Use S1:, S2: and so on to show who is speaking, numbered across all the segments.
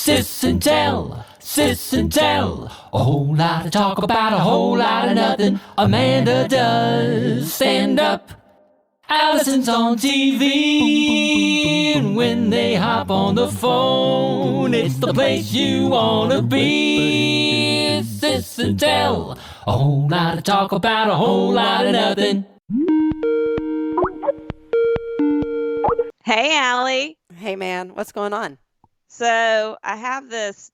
S1: Sis Tell, a whole lot of talk about a whole lot of nothing. Amanda does stand up. Alison's on TV, and when they hop on the phone, it's the place you wanna be. Sis Tell, a whole lot of talk about a whole lot of nothing.
S2: Hey, Allie.
S3: Hey, man, what's going on?
S2: So I have this,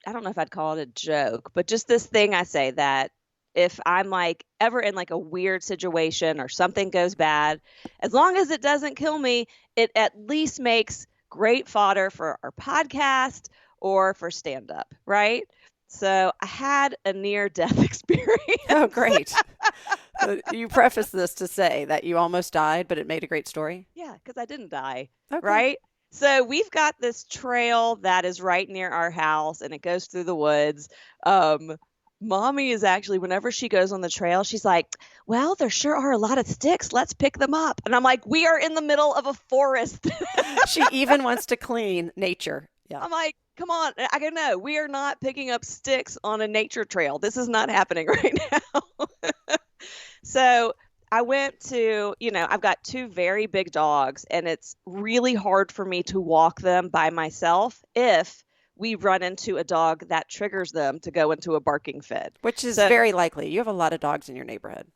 S2: I don't know if I'd call it a joke, but just this thing I say that if I'm like ever in like a weird situation or something goes bad, as long as it doesn't kill me, it at least makes great fodder for our podcast or for stand-up, right? So I had a near-death experience.
S3: Oh, great. You preface this to say that you almost died, but it made a great story.
S2: Yeah, because I didn't die,
S3: Okay.
S2: right? So we've got this trail that is right near our house, and it goes through the woods. Mommy is actually, whenever she goes on the trail, she's like, well, there sure are a lot of sticks. Let's pick them up. And I'm like, we are in the middle of a forest.
S3: She even wants to clean nature. Yeah.
S2: I'm like, come on. I go, no, we are not picking up sticks on a nature trail. This is not happening right now. So I went to, I've got two very big dogs, and it's really hard for me to walk them by myself if we run into a dog that triggers them to go into a barking fit.
S3: Which is very likely. You have a lot of dogs in your neighborhood.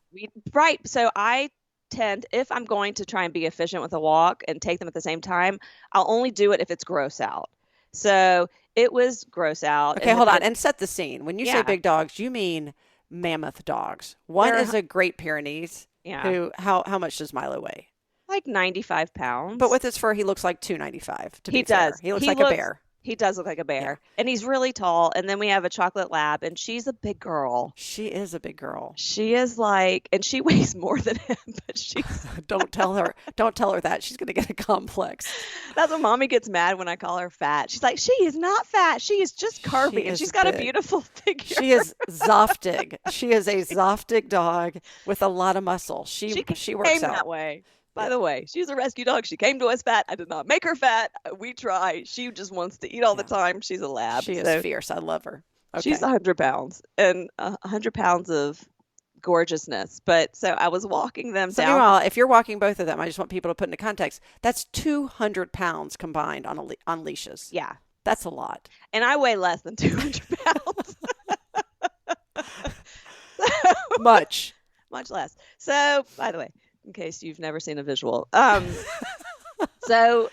S2: Right. So I tend, if I'm going to try and be efficient with a walk and take them at the same time, I'll only do it if it's gross out. So it was gross out.
S3: Okay, hold on. And set the scene. When you say big dogs, you mean mammoth dogs. One is a Great Pyrenees.
S2: Yeah.
S3: Who? How much does Milo weigh?
S2: Like 95 pounds.
S3: But with his fur, he looks like 295.
S2: He does.
S3: He looks like a bear.
S2: He does look like a bear. Yeah. And he's really tall. And then we have a chocolate lab, and she's a big girl.
S3: She is a big girl.
S2: She is like, and she weighs more than him, but she's
S3: Don't tell her that. She's going to get a complex.
S2: That's when Mommy gets mad when I call her fat. She's like, she is not fat. She is just curvy, and she's got a beautiful figure.
S3: She is Zoftig. She is a Zoftig dog with a lot of muscle. She works out
S2: that way. By the way, she's a rescue dog. She came to us fat. I did not make her fat. We try. She just wants to eat all the time. She's a lab.
S3: She is fierce. I love her. Okay.
S2: She's 100 pounds and 100 pounds of gorgeousness. But so I was walking them down.
S3: Meanwhile, if you're walking both of them, I just want people to put into context, that's 200 pounds combined on leashes.
S2: Yeah.
S3: That's a lot.
S2: And I weigh less than 200 pounds.
S3: Much
S2: less. So, by the way, in case you've never seen a visual. So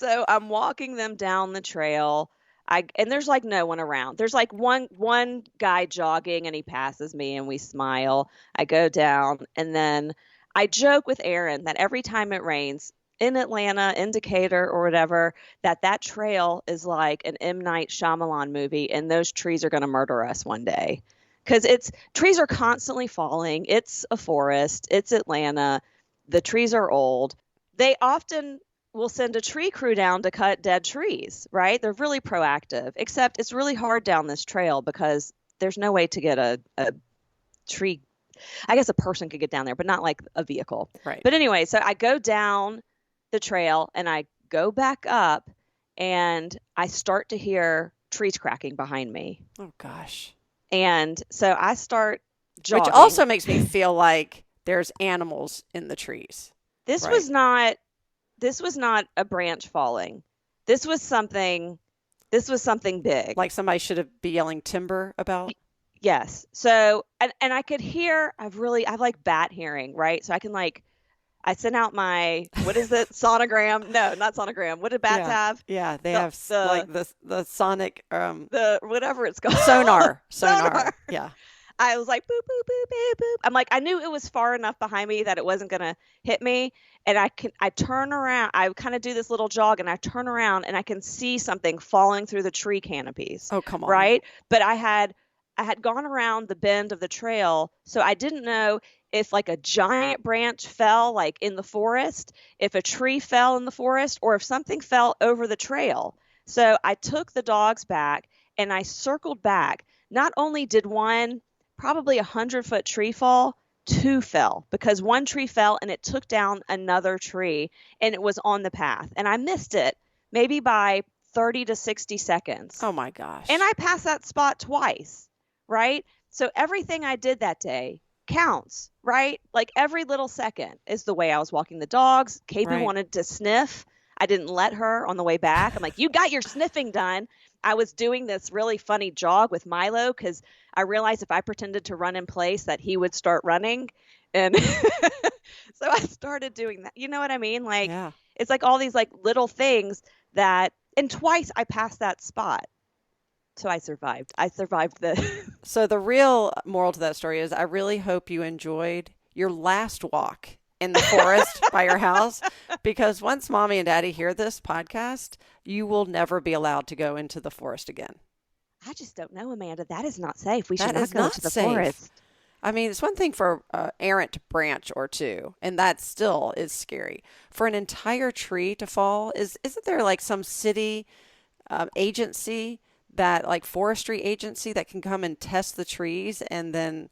S2: I'm walking them down the trail. And there's like no one around. There's like one guy jogging, and he passes me, and we smile. I go down, and then I joke with Aaron that every time it rains in Atlanta, in Decatur or whatever, that trail is like an M. Night Shyamalan movie, and those trees are going to murder us one day. Because trees are constantly falling. It's a forest. It's Atlanta. The trees are old. They often will send a tree crew down to cut dead trees, right? They're really proactive, except it's really hard down this trail because there's no way to get a tree. I guess a person could get down there, but not like a vehicle.
S3: Right.
S2: But anyway, so I go down the trail, and I go back up, and I start to hear trees cracking behind me.
S3: Oh, gosh.
S2: And so I start jogging.
S3: Which also makes me feel like there's animals in the trees.
S2: This was not a branch falling. This was something big.
S3: Like somebody should be yelling timber about?
S2: Yes. So, and I could hear, I've like bat hearing, right? So I can I sent out my, what is it? Sonogram? No, not sonogram. What do bats have?
S3: Yeah, they have the sonic,
S2: the whatever it's called.
S3: Sonar. Yeah.
S2: I was like, boop, boop, boop, boop, boop. I'm like, I knew it was far enough behind me that it wasn't going to hit me. And I turn around, I kind of do this little jog, and I turn around, and I can see something falling through the tree canopies.
S3: Oh, come on.
S2: Right? But I had gone around the bend of the trail, so I didn't know if like a giant branch fell like in the forest, if a tree fell in the forest, or if something fell over the trail. So I took the dogs back, and I circled back. Not only did one probably 100-foot tree fall, two fell, because one tree fell and it took down another tree, and it was on the path. And I missed it maybe by 30 to 60 seconds.
S3: Oh my gosh.
S2: And I passed that spot twice, right? So everything I did that day counts, right? Like every little second is the way I was walking the dogs. KB wanted to sniff. I didn't let her on the way back. I'm like, you got your sniffing done. I was doing this really funny jog with Milo because I realized if I pretended to run in place that he would start running. And so I started doing that. You know what I mean? Like, it's like all these like little things that, and twice I passed that spot. So I survived.
S3: So the real moral to that story is I really hope you enjoyed your last walk in the forest by your house, because once Mommy and Daddy hear this podcast, you will never be allowed to go into the forest again.
S2: I just don't know, Amanda. That is not safe. We should not go into the forest.
S3: I mean, it's one thing for an errant branch or two, and that still is scary. For an entire tree to fall, isn't there like some city agency, that like forestry agency that can come and test the trees and then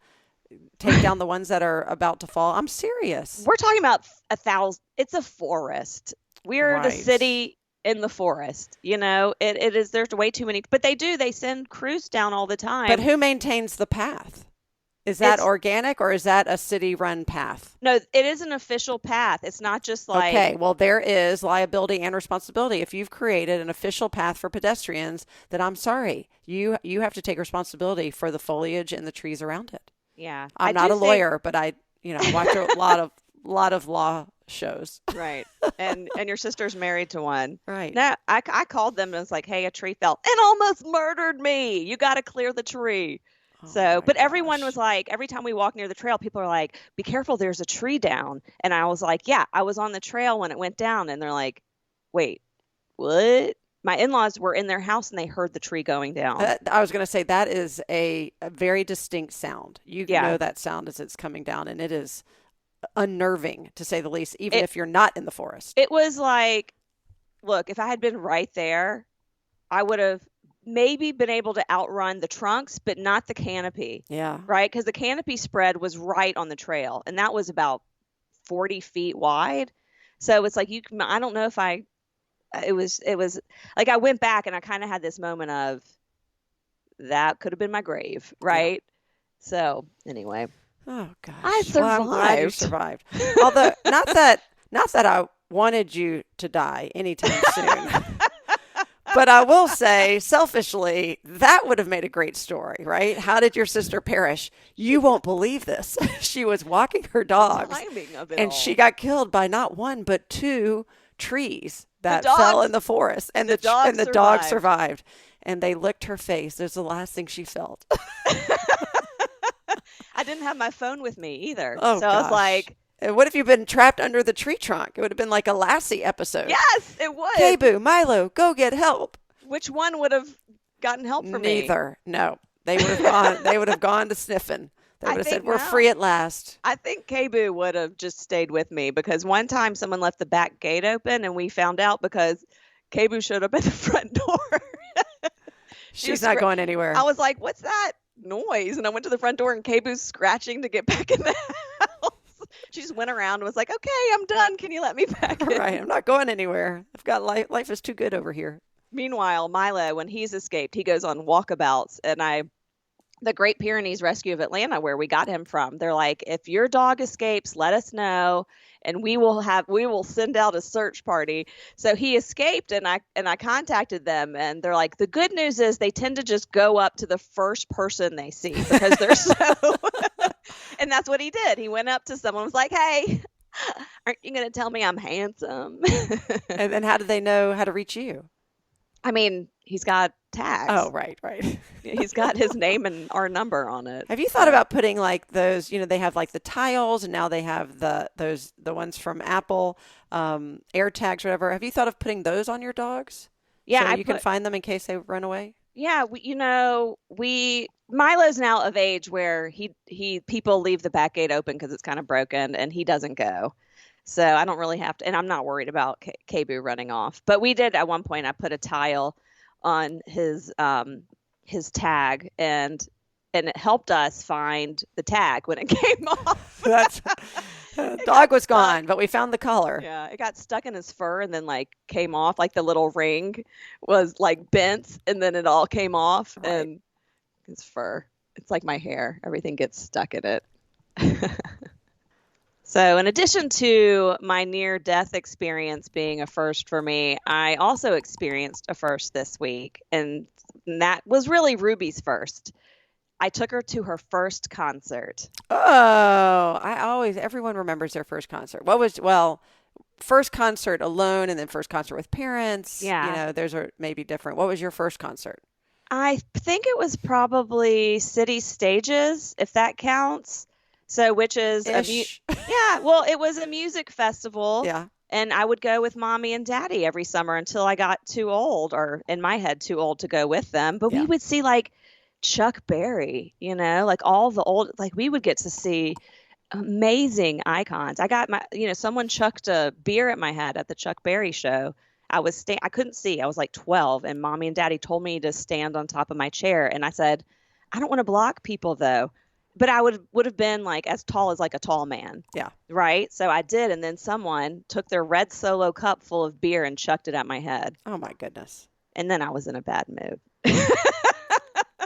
S3: take down the ones that are about to fall? I'm serious.
S2: We're talking about 1,000. It's a forest. We're the city in the forest. You know, it is. There's way too many. But they send crews down all the time.
S3: But who maintains the path? Is that organic, or is that a city-run path?
S2: No, it is an official path. It's not just like...
S3: Okay, well, there is liability and responsibility. If you've created an official path for pedestrians, then I'm sorry. You have to take responsibility for the foliage and the trees around it.
S2: Yeah.
S3: I'm not a lawyer, but I watch a lot of law shows.
S2: Right. And your sister's married to one.
S3: Right.
S2: No, I called them and was like, hey, a tree fell and almost murdered me. You got to clear the tree. But everyone was like, every time we walk near the trail, people are like, be careful, there's a tree down. And I was like, yeah, I was on the trail when it went down. And they're like, wait, what? My in-laws were in their house and they heard the tree going down.
S3: I was going to say that is a very distinct sound. You know that sound as it's coming down, and it is unnerving, to say the least, even if you're not in the forest.
S2: It was like, look, if I had been right there, I would have maybe been able to outrun the trunks, but not the canopy.
S3: Yeah.
S2: Right? Because the canopy spread was right on the trail, and that was about 40 feet wide. So it's like, I don't know if it was like I went back and I kind of had this moment of that could have been my grave. Right. Yeah. So anyway.
S3: Oh gosh.
S2: I survived.
S3: Well, I'm glad you survived. Although not that I wanted you to die anytime soon. But I will say, selfishly, that would have made a great story, right? How did your sister perish? You won't believe this. She was walking her dogs, and she got killed by not one, but 2 trees that fell in the forest. And the dog survived. And they licked her face. It was the last thing she felt.
S2: I didn't have my phone with me either.
S3: Oh,
S2: so gosh. I was like...
S3: What if you'd been trapped under the tree trunk? It would have been like a Lassie episode.
S2: Yes, it would.
S3: K-Boo, Milo, go get help.
S2: Which one would have gotten help from me?
S3: Neither. No. They would have gone. They would have gone to sniffing. They would have said, "We're free at last."
S2: I think K-Boo would have just stayed with me, because one time someone left the back gate open and we found out because K-Boo showed up at the front door.
S3: She's not going anywhere.
S2: I was like, "What's that noise?" And I went to the front door and K-Boo's scratching to get back in the house. She just went around and was like, "Okay, I'm done. Can you let me back in?"
S3: Right. I'm not going anywhere. I've got life. Life is too good over here.
S2: Meanwhile, Milo, when he's escaped, he goes on walkabouts. And the Great Pyrenees Rescue of Atlanta, where we got him from, they're like, if your dog escapes, let us know, and we will send out a search party. So he escaped, and I contacted them, and they're like, the good news is they tend to just go up to the first person they see because they're so. And that's what he did. He went up to someone and was like, "Hey, aren't you going to tell me I'm handsome?"
S3: And then how did they know how to reach you?
S2: I mean, he's got tags.
S3: Oh, right.
S2: He's got his name and our number on it.
S3: Have you thought about putting like those, they have like the tiles, and now they have the ones from Apple, air tags or whatever. Have you thought of putting those on your dogs?
S2: Yeah.
S3: So you can find them in case they run away?
S2: Yeah. Milo's now of age where people leave the back gate open because it's kind of broken, and he doesn't go. So I don't really have to, and I'm not worried about K-Boo running off. But we did at one point. I put a tile on his tag, and and it helped us find the tag when it came off.
S3: That's dog was gone, but we found the collar.
S2: Yeah, it got stuck in his fur and then like came off. Like the little ring was like bent, and then it all came off.
S3: Right.
S2: And his fur, it's like my hair. Everything gets stuck in it. So in addition to my near-death experience being a first for me, I also experienced a first this week, and that was really Ruby's first. I took her to her first concert.
S3: Oh, everyone remembers their first concert. First concert alone and then first concert with parents.
S2: Yeah.
S3: Those are maybe different. What was your first concert?
S2: I think it was probably City Stages, if that counts. So, which is
S3: Ish.
S2: it was a music festival.
S3: Yeah.
S2: And I would go with mommy and daddy every summer until I got too old, or in my head, too old to go with them. But we would see like Chuck Berry, like all the old, like we would get to see amazing icons. I got someone chucked a beer at my head at the Chuck Berry show. I couldn't see. I was like 12, and mommy and daddy told me to stand on top of my chair. And I said, I don't want to block people though. But I would have been like as tall as like a tall man.
S3: Yeah. Right.
S2: So I did. And then someone took their red Solo cup full of beer and chucked it at my head.
S3: Oh my goodness.
S2: And then I was in a bad mood.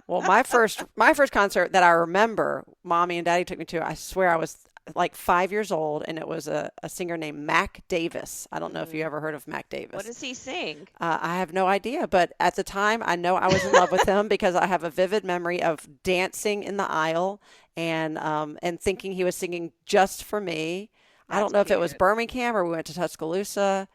S3: Well, my first concert that I remember, mommy and daddy took me to, I swear I was like 5 years old, and it was a singer named Mac Davis. I don't know if you ever heard of Mac Davis.
S2: What does he sing?
S3: I have no idea, but at the time, I know I was in love with him because I have a vivid memory of dancing in the aisle and thinking he was singing Just for Me. I don't know if it was Birmingham or we went to Tuscaloosa.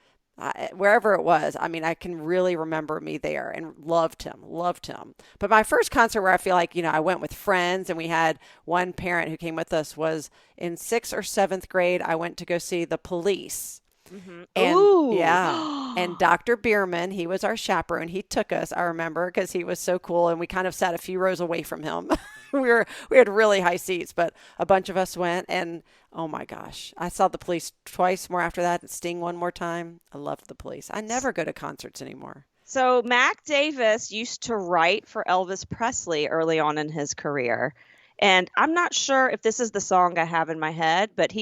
S3: Wherever it was, I mean, I can really remember me there and loved him. But my first concert where I feel like, I went with friends, and we had one parent who came with us, was in 6th or 7th grade. I went to go see the Police.
S2: Mm-hmm.
S3: And
S2: Ooh.
S3: yeah, and Dr. Bierman, he was our chaperone. He took us, I remember, because he was so cool, and we kind of sat a few rows away from him. We had really high seats, but a bunch of us went, and oh my gosh, I saw the Police twice more after that, and Sting one more time. I loved the Police. I never go to concerts anymore.
S2: So Mac Davis used to write for Elvis Presley early on in his career. And I'm not sure if this is the song I have in my head, but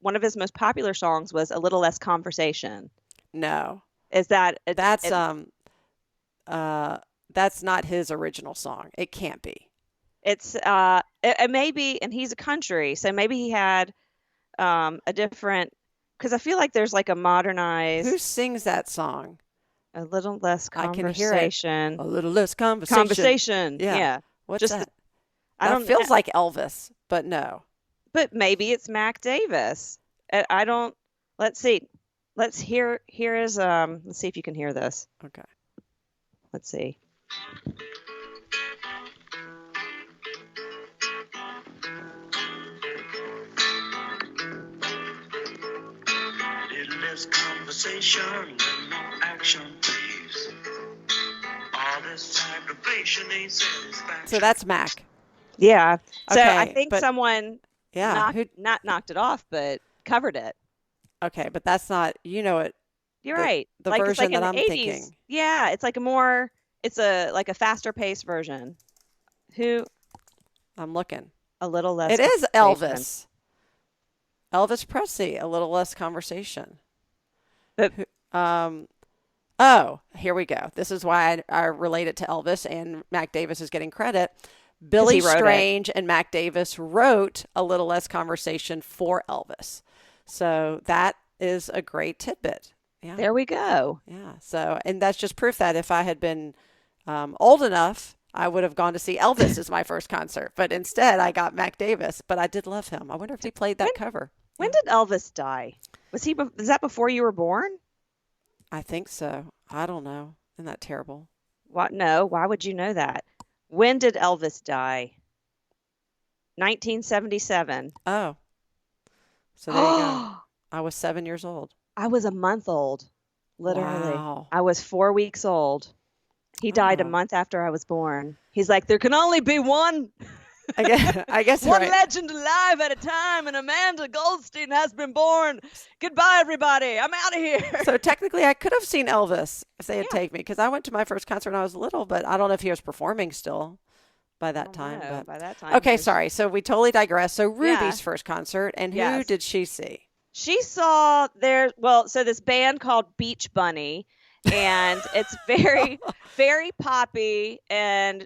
S2: one of his most popular songs was A Little Less Conversation.
S3: No.
S2: Is that
S3: that's not his original song. It can't be.
S2: It's it may be, and he's a country, so maybe he had a different, because I feel like there's like a modernized.
S3: Who sings that song?
S2: A little less conversation.
S3: I can hear it. A little less conversation.
S2: Conversation. Yeah.
S3: What's that? That feels like Elvis, but no.
S2: But maybe it's Mac Davis. I don't. Let's see. Let's hear. Here is. Let's see if you can hear this.
S3: Okay.
S2: Let's see.
S4: Little less conversation and more action, please. All this aggravation ain't satisfaction.
S3: So that's Mac.
S2: Yeah. So
S3: okay,
S2: I think someone not knocked it off, but covered it.
S3: Okay, but that's not, it.
S2: You're right.
S3: The
S2: like,
S3: version
S2: it's like
S3: that
S2: in
S3: I'm
S2: the 80s.
S3: thinking.
S2: Yeah, it's like a faster paced version.
S3: I'm looking.
S2: A little less.
S3: It is Elvis. Elvis Presley, A Little Less Conversation.
S2: But,
S3: oh, here we go. This is why I relate it to Elvis, and Mac Davis is getting credit. Billy Strange and Mac Davis wrote A Little Less Conversation for Elvis. So that is a great tidbit. Yeah.
S2: There we go.
S3: Yeah. So, and that's just proof that if I had been old enough, I would have gone to see Elvis as my first concert. But instead, I got Mac Davis. But I did love him. I wonder if he played that cover.
S2: When did Elvis die? Was that before you were born?
S3: I think so. I don't know. Isn't that terrible?
S2: What? No. Why would you know that? When did Elvis die? 1977.
S3: Oh. So there you go. I was 7 years old.
S2: I was a month old. Literally.
S3: Wow.
S2: I was 4 weeks old. He died a month after I was born. He's like, there can only be one.
S3: I guess
S2: one
S3: right.
S2: legend alive at a time, and Amanda Goldstein has been born. Goodbye, everybody. I'm out of here.
S3: So technically, I could have seen Elvis if they had taken me, because I went to my first concert when I was little, but I don't know if he was performing still. by that time.
S2: No,
S3: But
S2: by that time.
S3: okay, sorry. So we totally digress. So Ruby's
S2: Yeah.
S3: first concert, and who
S2: Yes.
S3: did she see?
S2: She saw so this band called Beach Bunny, and it's very, very poppy. And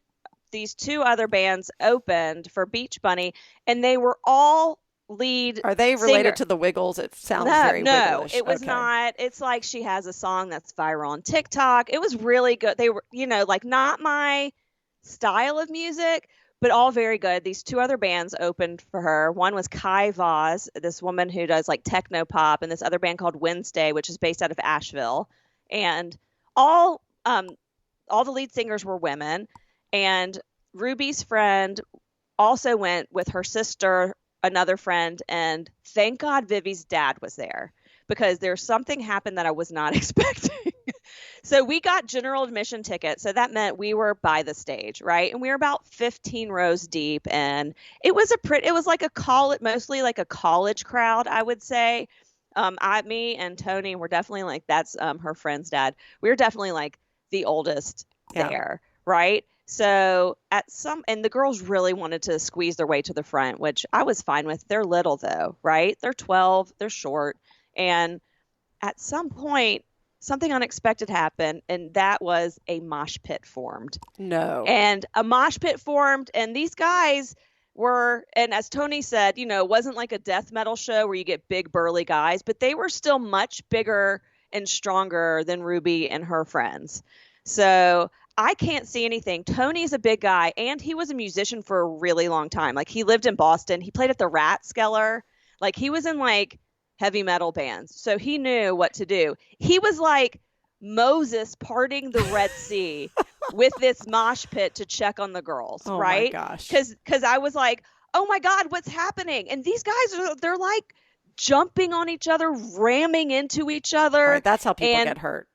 S2: these two other bands opened for Beach Bunny, and they were all lead
S3: Are they
S2: singer.
S3: related to the Wiggles? It sounds very
S2: No,
S3: Wigglish.
S2: it was
S3: Okay.
S2: not. It's like she has a song that's viral on TikTok. It was really good. They were, like not my style of music, but all very good. These two other bands opened for her. One was Kai Vaz, this woman who does like techno pop, and this other band called Wednesday, which is based out of Asheville. And all the lead singers were women. And Ruby's friend also went with her sister, another friend, and thank God Vivi's dad was there, because there's something happened that I was not expecting. So we got general admission tickets. So that meant we were by the stage, right? And we were about 15 rows deep, and it was like mostly like a college crowd, I would say. Me and Tony were definitely like, that's her friend's dad. We were definitely like the oldest there, right? So and the girls really wanted to squeeze their way to the front, which I was fine with. They're little though, right? They're 12, they're short. And at some point, something unexpected happened, and that was a mosh pit formed.
S3: No.
S2: And a mosh pit formed, and these guys were, and as Tony said, it wasn't like a death metal show where you get big burly guys, but they were still much bigger and stronger than Ruby and her friends. So I can't see anything. Tony's a big guy, and he was a musician for a really long time. Like, he lived in Boston. He played at the Rathskeller. Like, he was in like heavy metal bands. So he knew what to do. He was like Moses parting the Red Sea with this mosh pit to check on the girls, right?
S3: Oh my gosh.
S2: Because I was like, oh my God, what's happening? And these guys they're like jumping on each other, ramming into each other.
S3: Right, that's how people get hurt.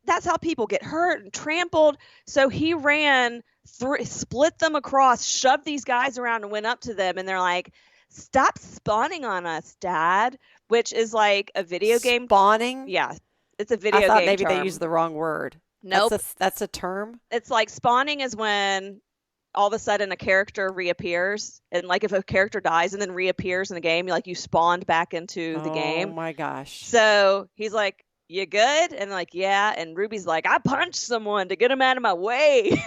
S2: That's how people get hurt and trampled. So he ran through, split them across, shoved these guys around, and went up to them. And they're like, stop spawning on us, Dad, which is like a video game.
S3: Spawning?
S2: Yeah, it's a video game.
S3: I thought maybe
S2: term.
S3: they used the wrong word.
S2: Nope.
S3: That's a term?
S2: It's like spawning is when all of a sudden a character reappears. And like if a character dies and then reappears in the game, you spawned back into the game.
S3: Oh my gosh.
S2: So he's like, you good? And like, yeah. And Ruby's like, I punched someone to get him out of my way.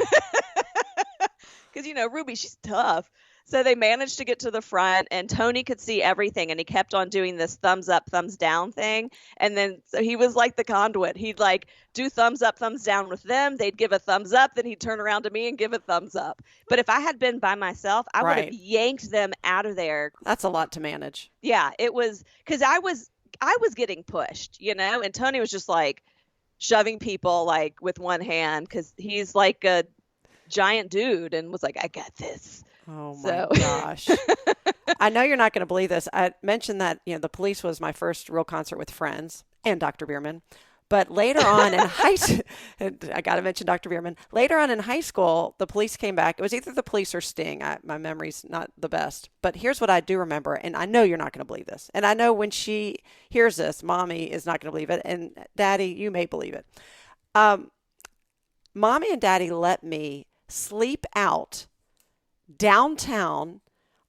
S2: Because, Ruby, she's tough. So they managed to get to the front, and Tony could see everything, and he kept on doing this thumbs up, thumbs down thing. And then so he was like the conduit. He'd like do thumbs up, thumbs down with them. They'd give a thumbs up. Then he'd turn around to me and give a thumbs up. But if I had been by myself, I would have yanked them out of there.
S3: That's a lot to manage.
S2: Yeah, it was, because I was getting pushed, and Tony was just like shoving people like with one hand, because he's like a giant dude, and was like, I got this.
S3: Oh my gosh. I know you're not going to believe this. I mentioned that, The Police was my first real concert with friends and Dr. Bierman. But later on in high school, I got to mention Dr. Bierman. Later on in high school, The Police came back. It was either The Police or Sting. My memory's not the best. But here's what I do remember, and I know you're not going to believe this. And I know when she hears this, Mommy is not going to believe it. And Daddy, you may believe it. Mommy and Daddy let me sleep out downtown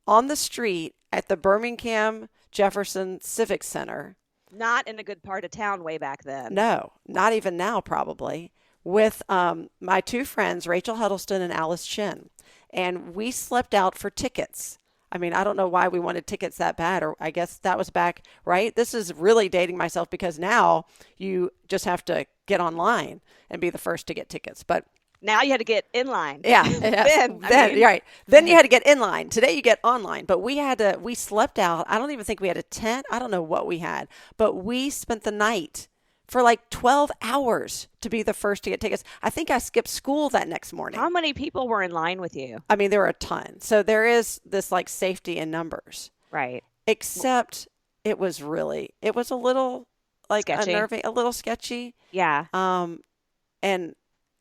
S3: on the street at the Birmingham Jefferson Civic Center.
S2: Not in a good part of town way back then.
S3: No, not even now, probably. With my two friends, Rachel Huddleston and Alice Chin. And we slept out for tickets. I mean, I don't know why we wanted tickets that bad, or I guess that was back, right? This is really dating myself, because now you just have to get online and be the first to get tickets. But
S2: now you had to get in line.
S3: Yeah. then right. Then you had to get in line. Today you get online. But we slept out. I don't even think we had a tent. I don't know what we had. But we spent the night for like 12 hours to be the first to get tickets. I think I skipped school that next morning.
S2: How many people were in line with you?
S3: I mean, there were a ton. So there is this like safety in numbers.
S2: Right.
S3: Except it was a little like
S2: sketchy.
S3: Unnerving, a little sketchy.
S2: Yeah.
S3: And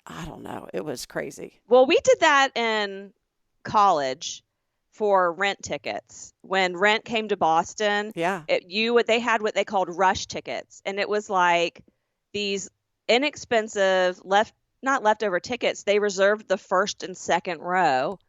S3: I don't know. It was crazy.
S2: Well, we did that in college for rent tickets. When Rent came to Boston, they had what they called rush tickets. And it was like these inexpensive not leftover tickets. They reserved the first and second row.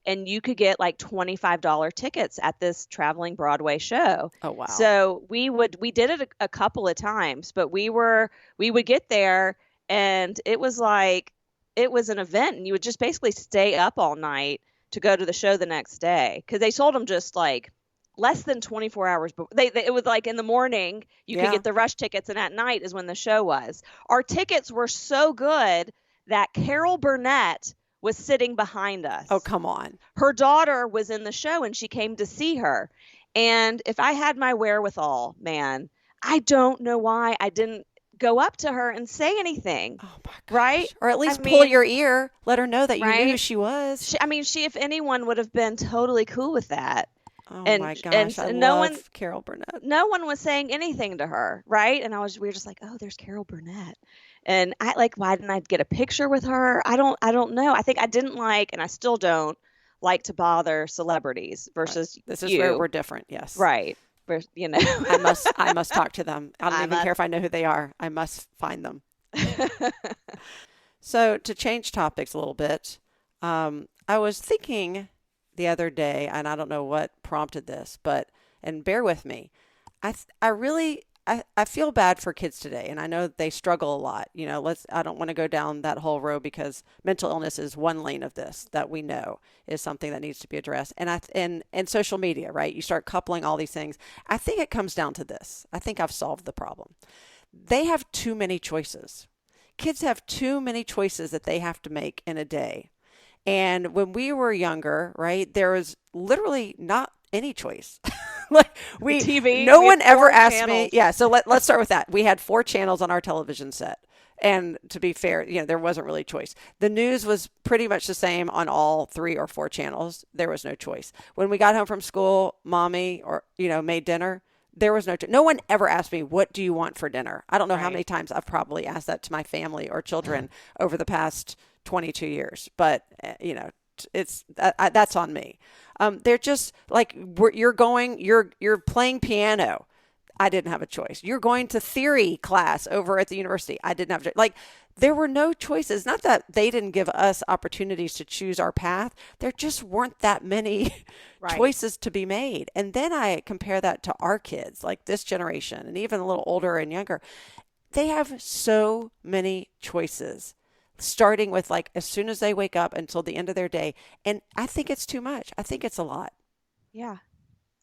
S2: and you could get like $25 tickets at this traveling Broadway show.
S3: Oh, wow.
S2: So we did it a couple of times, but we would get there, and it was an event, and you would just basically stay up all night to go to the show the next day, because they sold them just like less than 24 hours. But it was like in the morning you could get the rush tickets, and at night is when the show was. Our tickets were so good that Carol Burnett was sitting behind us.
S3: Oh, come on.
S2: Her daughter was in the show, and she came to see her. And if I had my wherewithal, man, I don't know why I didn't go up to her and say anything.
S3: Oh my gosh.
S2: Right?
S3: Or at least pull your ear, let her know that you knew
S2: Right?
S3: who she was.
S2: She, if anyone, would have been totally cool with that.
S3: Oh
S2: And-
S3: my gosh, I
S2: and no
S3: love
S2: one-
S3: Carol Burnett.
S2: No one was saying anything to her, right? And we were just like, oh, there's Carol Burnett. And why didn't I get a picture with her? I don't know. I think I didn't like, and I still don't like to bother celebrities versus
S3: This is
S2: you.
S3: where we're different. Yes.
S2: Right. You know.
S3: I must talk to them. I don't even care if I know who they are. I must find them. So to change topics a little bit, I was thinking the other day, and I don't know what prompted this, and bear with me. I feel bad for kids today, and I know they struggle a lot. I don't want to go down that whole road, because mental illness is one lane of this that we know is something that needs to be addressed. And social media, right? You start coupling all these things. I think it comes down to this. I think I've solved the problem. They have too many choices. Kids have too many choices that they have to make in a day. And when we were younger, right, there was literally not any choice.
S2: TV.
S3: No
S2: we
S3: one
S2: had
S3: ever
S2: 4
S3: asked
S2: channels.
S3: me. Yeah. So let's start with that. We had 4 channels on our television set. And to be fair, there wasn't really choice. The news was pretty much the same on all 3 or 4 channels. There was no choice. When we got home from school, mommy made dinner. There was no one ever asked me, what do you want for dinner? I don't know how many times I've probably asked that to my family or children over the past 22 years, but it's that's on me. They're just like, you're playing piano. I didn't have a choice. You're going to theory class over at the university. I didn't have a choice. Like, there were no choices. Not that they didn't give us opportunities to choose our path. There just weren't that many choices to be made. And then I compare that to our kids, like this generation, and even a little older and younger. They have so many choices, starting with as soon as they wake up until the end of their day. And I think it's too much. I think it's a lot.
S2: Yeah.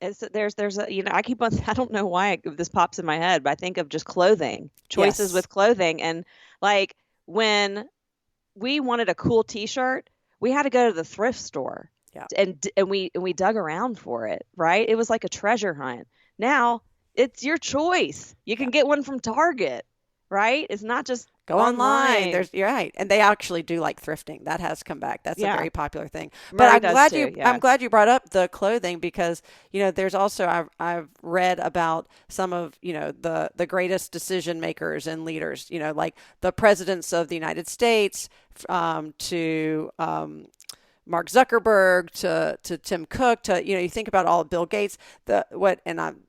S2: There's a, I keep on, I don't know why this pops in my head, but I think of just clothing, choices with clothing. And when we wanted a cool t-shirt, we had to go to the thrift store and we dug around for it, right? It was like a treasure hunt. Now it's your choice. You can get one from Target, right? It's not just
S3: go online. You're right. And they actually do like thrifting. That has come back. That's a very popular thing. But I'm glad you brought up the clothing, because, there's also, I've read about some of, the greatest decision makers and leaders, like the presidents of the United States, to Mark Zuckerberg, to Tim Cook, to, you think about all of Bill Gates,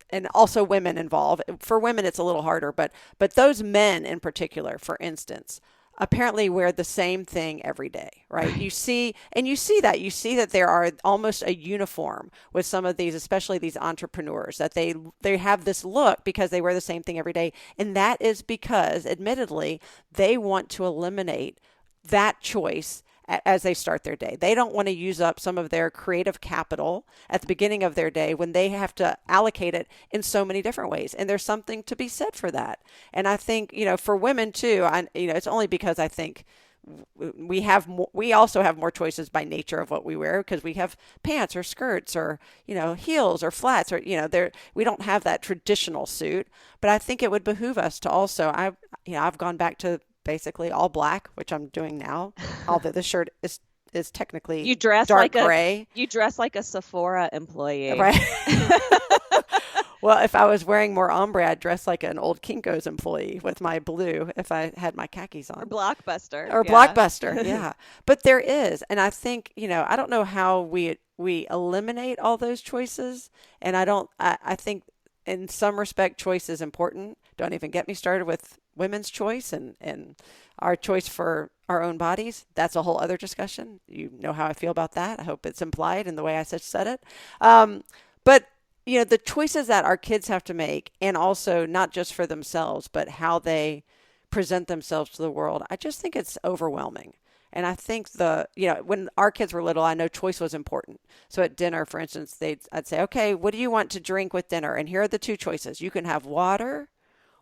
S3: and also women involved. For women, it's a little harder, but those men in particular, for instance, apparently wear the same thing every day, right? You see that there are almost a uniform with some of these, especially these entrepreneurs, that they have this look because they wear the same thing every day. And that is because, admittedly, they want to eliminate that choice as they start their day. They don't want to use up some of their creative capital at the beginning of their day when they have to allocate it in so many different ways. And there's something to be said for that. And I think, for women too, it's only because I think we also have more choices by nature of what we wear, because we have pants or skirts or, heels or flats, or, we don't have that traditional suit. But I think it would behoove us to also, I've gone back to basically all black, which I'm doing now, although the shirt is technically dark gray.
S2: You dress like a Sephora employee.
S3: Right. Well, if I was wearing more ombre, I'd dress like an old Kinko's employee with my blue if I had my khakis on.
S2: Or Blockbuster.
S3: Blockbuster, yeah. But there is, and I think, I don't know how we eliminate all those choices, and I think in some respect choice is important. Don't even get me started with women's choice and our choice for our own bodies. That's a whole other discussion. You know how I feel about that. I hope it's implied in the way I said it. But the choices that our kids have to make, and also not just for themselves, but how they present themselves to the world, I just think it's overwhelming. And I think when our kids were little, I know choice was important. So at dinner, for instance, I'd say, okay, what do you want to drink with dinner? And here are the two choices. You can have water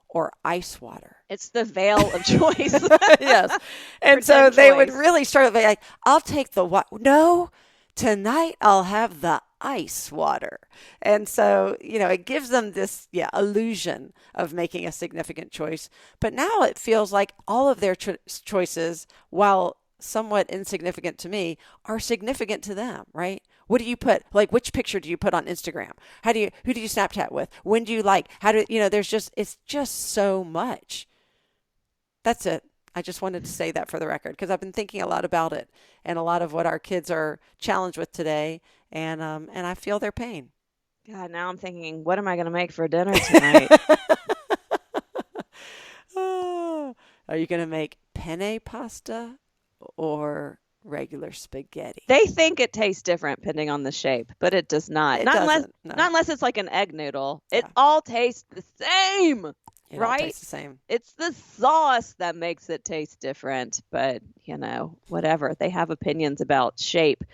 S3: or ice water.
S2: It's the veil of choice.
S3: Yes. And so they would really start with like, I'll take the water. No, tonight I'll have the ice water. And so, it gives them this illusion of making a significant choice. But now it feels like all of their choices, while somewhat insignificant to me, are significant to them, right? What do you put, like, which picture do you put on Instagram? Who do you Snapchat with? When do you like, it's just so much. That's it. I just wanted to say that for the record, because I've been thinking a lot about it and a lot of what our kids are challenged with today. And I feel their pain.
S2: God, now I'm thinking, what am I going to make for dinner tonight?
S3: Are you going to make penne pasta or regular spaghetti?
S2: They think it tastes different depending on the shape, but it does not. Not unless it's like an egg noodle. Yeah. It all tastes the same.
S3: It
S2: right?
S3: All tastes the same.
S2: It's the sauce that makes it taste different, but whatever. They have opinions about shape.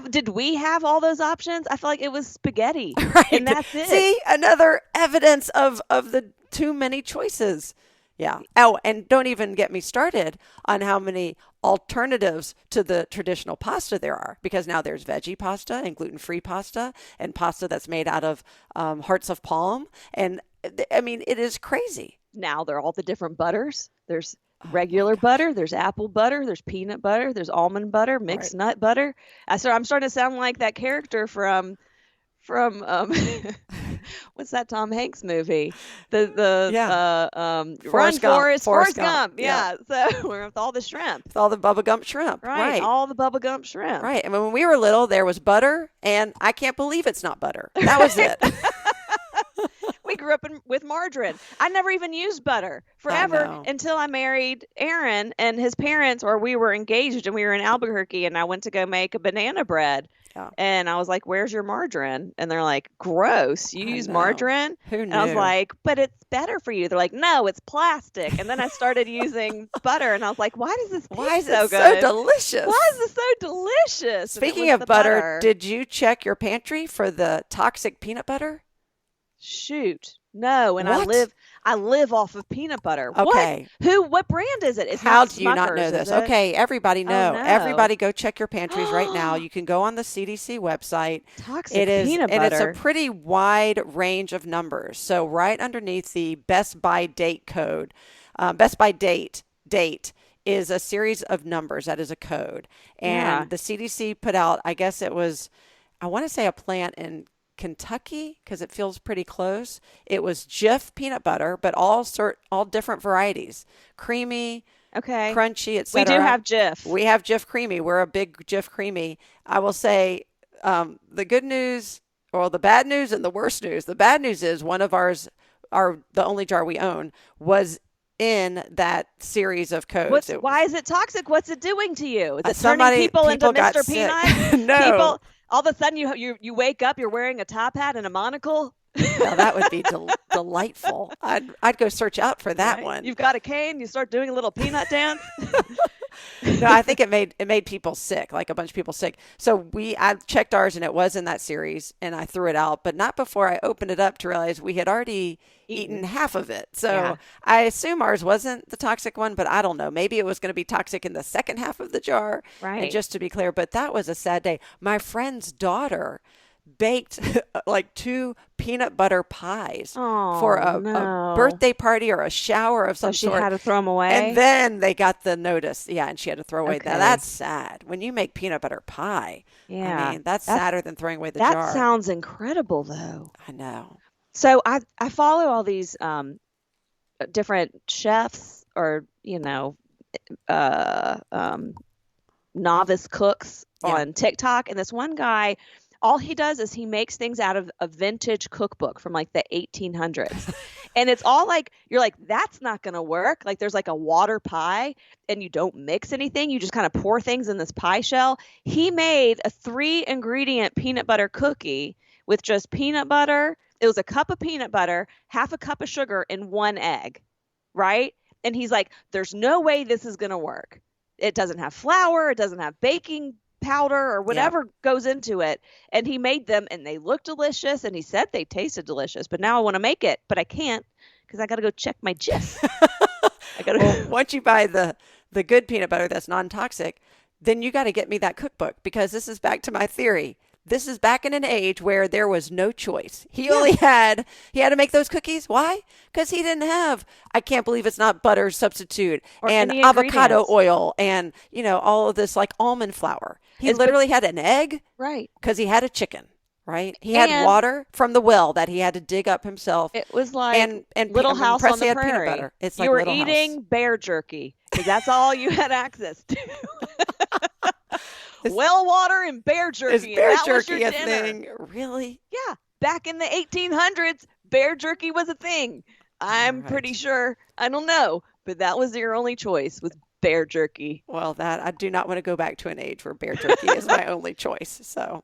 S2: Did we have all those options? I feel like it was spaghetti,
S3: right?
S2: And that's it.
S3: See, another evidence of the too many choices. Yeah. Oh, and don't even get me started on how many alternatives to the traditional pasta there are, because now there's veggie pasta and gluten-free pasta and pasta that's made out of hearts of palm. And I mean, it is crazy.
S2: Now there are all the different butters. There's regular butter, there's apple butter, there's peanut butter, there's almond butter, mixed nut butter. So I'm starting to sound like that character from what's that Tom Hanks movie?
S3: Forrest
S2: Gump. Yeah. So we're with all the shrimp.
S3: With all the Bubba Gump shrimp.
S2: Right. All the Bubba Gump shrimp.
S3: Right. And when we were little, there was butter, and I can't believe it's not butter. That was it.
S2: We grew up with margarine. I never even used butter forever until I married Aaron and his parents, or we were engaged and we were in Albuquerque, and I went to go make a banana bread. Yeah. And I was like, where's your margarine? And they're like, gross. You use margarine?
S3: Who knew?
S2: And I was like, but it's better for you. They're like, no, it's plastic. And then I started using butter, and I was like, why does this taste so good?
S3: So delicious?
S2: Why is this so delicious?
S3: Speaking of butter, did you check your pantry for the toxic peanut butter?
S2: Shoot. No, and
S3: what?
S2: I live off of peanut butter.
S3: Okay.
S2: What brand is it? It's
S3: How
S2: not
S3: do you not know this? Okay, everybody know. Everybody go check your pantries right now. You can go on the CDC website.
S2: Toxic peanut butter.
S3: And it's a pretty wide range of numbers. So right underneath the Best by Date code, Best by Date is a series of numbers. That is a code. And the CDC put out, I guess it was, I want to say a plant in Kentucky, because it feels pretty close. It was Jif peanut butter, but all different varieties, creamy, crunchy, etc.
S2: We do have Jif.
S3: We have Jif creamy. We're a big Jif creamy. I will say the good news, or the bad news, and the worst news. The bad news is one of ours, the only jar we own, was in that series of codes.
S2: Why is it toxic? What's it doing to you? Is it turning people into Mr. Peanut?
S3: No.
S2: All of a sudden, you wake up, you're wearing a top hat and a monocle.
S3: Now that would be delightful. I'd go search out for that one.
S2: You've got a cane. You start doing a little peanut dance.
S3: No, I think it made people sick, like a bunch of people sick. So I checked ours, and it was in that series, and I threw it out, but not before I opened it up to realize we had already eaten half of it. So I assume ours wasn't the toxic one, but I don't know. Maybe it was going to be toxic in the second half of the jar.
S2: Right.
S3: And just to be clear, but that was a sad day. My friend's daughter baked like 2 peanut butter pies for a birthday party or a shower of some sort.
S2: She had to throw them away.
S3: And then they got the notice. Yeah, and she had to throw away. Now, that's sad. When you make peanut butter pie, I mean, that's sadder than throwing away the jar.
S2: That sounds incredible, though.
S3: I know.
S2: So I follow all these different chefs or, novice cooks on TikTok. And this one guy, all he does is he makes things out of a vintage cookbook from like the 1800s. And it's all like, you're like, that's not going to work. Like there's like a water pie and you don't mix anything. You just kind of pour things in this pie shell. He made a 3-ingredient peanut butter cookie with just peanut butter. It was a cup of peanut butter, half a cup of sugar, and 1 egg, right? And he's like, there's no way this is going to work. It doesn't have flour. It doesn't have baking powder or whatever goes into it. And he made them and they looked delicious. And he said they tasted delicious. But now I want to make it, but I can't because I got to go check my gist.
S3: Well, once you buy the good peanut butter that's non-toxic, then you got to get me that cookbook, because this is back to my theory. This is back in an age where there was no choice. He had to make those cookies. Why? Because he didn't have, I can't believe it's not butter substitute
S2: Or
S3: and
S2: any
S3: avocado
S2: ingredients.
S3: oil and, all of this like almond flour. He literally had an egg
S2: Right.
S3: because he had a chicken, right? He had water from the well that he had to dig up himself.
S2: It was like
S3: and
S2: Little House on
S3: Presley
S2: the
S3: had peanut
S2: Prairie.
S3: butter. It's
S2: you
S3: like
S2: were
S3: Little House.
S2: eating bear jerky because that's all you had access to. Well water and bear jerky.
S3: Is bear
S2: and that was
S3: jerky
S2: your
S3: a
S2: dinner.
S3: thing? Really?
S2: Yeah. Back in the 1800s, bear jerky was a thing. I'm
S3: Right.
S2: pretty sure. I don't know. But that was your only choice, was bear jerky.
S3: Well, I do not want to go back to an age where bear jerky is my only choice. So,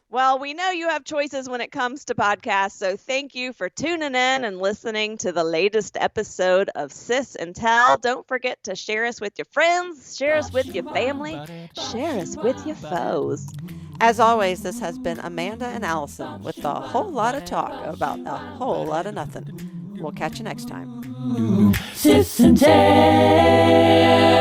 S2: Well, we know you have choices when it comes to podcasts, so thank you for tuning in and listening to the latest episode of Sis and Tell. Don't forget to share us with your friends, share us with your family, share us with your foes.
S3: as always, this has been Amanda and Allison with a whole lot of talk about a whole lot of nothing. We'll catch you next time.
S1: Sis and Tell.